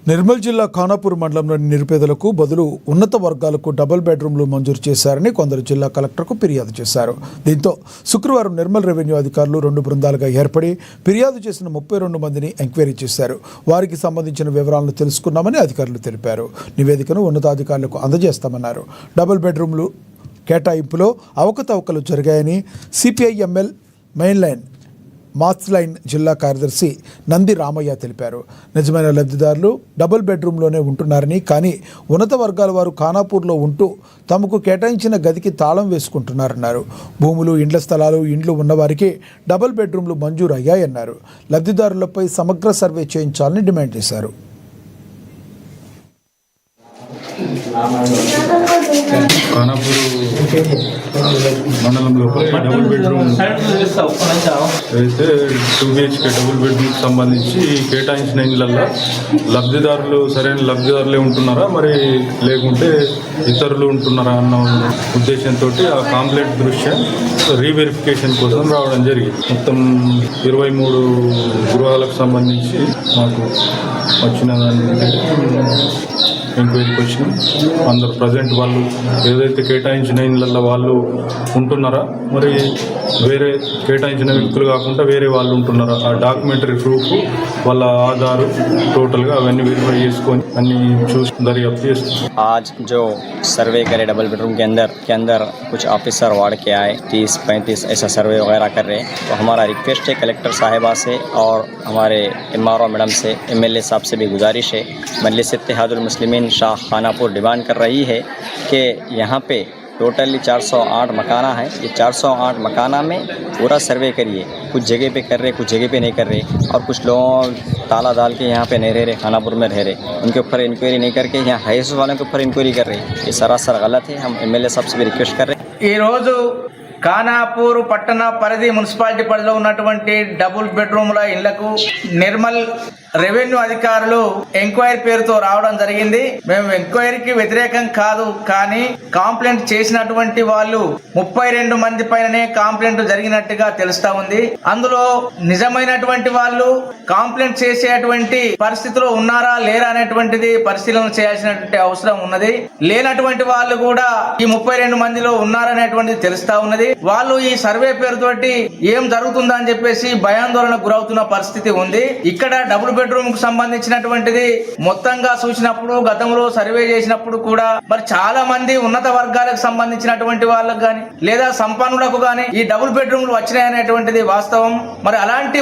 నిర్మల్ జిల్లా ఖానాపూర్ మండలంలోని నిరుపేదలకు బదులు ఉన్నత వర్గాలకు డబుల్ బెడ్రూమ్లు మంజూరు చేశారని కొందరు జిల్లా కలెక్టర్కు ఫిర్యాదు చేశారు. దీంతో శుక్రవారం నిర్మల్ రెవెన్యూ అధికారులు 2 బృందాలుగా ఏర్పడి ఫిర్యాదు చేసిన 32 మందిని ఎంక్వైరీ చేశారు. వారికి సంబంధించిన వివరాలను తెలుసుకున్నామని అధికారులు తెలిపారు. నివేదికను ఉన్నతాధికారులకు అందజేస్తామన్నారు. డబుల్ బెడ్రూమ్లు కేటాయింపులో అవకతవకలు జరిగాయని CPIML main line moths line జిల్లా కార్యదర్శి నంది రామయ్య తెలిపారు. నిజమైన లబ్ధిదారులు డబుల్ బెడ్రూమ్లోనే ఉంటున్నారని, కానీ ఉన్నత వర్గాల వారు ఖానాపూర్లో ఉంటూ తమకు కేటాయించిన గదికి తాళం వేసుకుంటున్నారన్నారు. భూములు, ఇండ్ల స్థలాలు, ఇండ్లు ఉన్నవారికి డబుల్ బెడ్రూమ్లు మంజూరు అయ్యాయన్నారు. లబ్ధిదారులపై సమగ్ర సర్వే చేయించాలని డిమాండ్ చేశారు. ఖానాపూర్ మండలం లోపల డబుల్ బెడ్రూమ్ అయితే 2 BHK డబుల్ బెడ్రూమ్ సంబంధించి కేటాయించిన ఇళ్లల్లో లబ్ధిదారులు సరైన లబ్ధిదారులే ఉంటున్నారా, మరి లేకుంటే ఇతరులు ఉంటున్నారా అన్న ఉద్దేశంతో ఆ కాంప్లైంట్ దృష్ట్యా రీవెరిఫికేషన్ కోసం రావడం జరిగింది. మొత్తం 23 గృహాలకు సంబంధించి మాకు వచ్చిన ఎంక్వైరీకి వచ్చినాం. అందరు ప్రజెంట్ వాళ్ళు ఏదైతే కేటాయించిన ఇళ్ళల్లో వాళ్ళు ఉంటున్నారా, మరి వేరే కేటాయించిన వ్యక్తులు కాకుండా వేరే వాళ్ళు ఉంటున్నారా, ఆ డాక్యుమెంటరీ ప్రూఫ్, వాళ్ళ ఆధారు, టోటల్గా అవన్నీ వెరిఫై చేసుకొని అన్ని చూసి దర్యాప్తు చేస్తాం. आज जो सर्वे करे डबल बेडरूम के अंदर कुछ ऑफिसर वार्ड के आए 30-35 ऐसा सर्वे वगैरह कर रहे हैं, तो हमारा रिक्वेस्ट है कलेक्टर साहिबा से और हमारे MRO मैडम से, MLA साहब से भी गुजारिश है। मजलिस इत्तेहादुल मुस्लिमीन शाह खानापुर डिमांड कर रही है कि यहाँ पे टोटली 408 मकाना है। ये 408 मकाना में पूरा सर्वे करिए। कुछ जगह पे कर रहे, कुछ जगह पे नहीं कर रहे, और कुछ लोग ताला डाल के यहाँ पे नहीं रह रहे, खानापुर में रह रहे, उनके ऊपर इंक्वायरी नहीं करके यहाँ हाइस वालों के ऊपर इंक्वायरी कर रहे। ये सरासर गलत है। हम MLA साहब से भी रिक्वेस्ट कर रहे हैं। ఈ రోజు ఖానాపూర్ పట్టణ పరిధి మున్సిపాలిటీ పరిధిలో ఉన్నటువంటి డబుల్ బెడ్రూమ్ల ఇళ్లకు నిర్మల్ రెవెన్యూ అధికారులు ఎంక్వైరీ పేరుతో రావడం జరిగింది. మేము ఎంక్వైరీకి వ్యతిరేకం కాదు, కానీ కాంప్లైంట్ చేసినటువంటి వాళ్ళు 32 మంది పైననే కాంప్లైంట్ జరిగినట్టుగా తెలుస్తా ఉంది. అందులో నిజమైనటువంటి వాళ్ళు కాంప్లైంట్ చేసేటువంటి పరిస్థితిలో ఉన్నారా లేరా అనేటువంటిది పరిశీలన చేయాల్సినటువంటి అవసరం ఉన్నది. లేనటువంటి వాళ్ళు కూడా ఈ 32 మందిలో ఉన్నారనేటువంటిది తెలుస్తా ఉన్నది. వాళ్ళు ఈ సర్వే పేరుతోటి ఏం జరుగుతుందా అని చెప్పేసి భయాందోళనకు గురవుతున్న పరిస్థితి ఉంది. ఇక్కడ డబుల్ బెడ్రూమ్ కు సంబంధించినటువంటిది మొత్తంగా చూసినప్పుడు, గతంలో సర్వే చేసినప్పుడు కూడా మరి చాలా మంది ఉన్నత వర్గాలకు సంబంధించినటువంటి వాళ్ళకు గాని లేదా సంపన్నులకు గాని ఈ డబుల్ బెడ్రూమ్లు వచ్చినాయనేటువంటిది వాస్తవం. మరి అలాంటి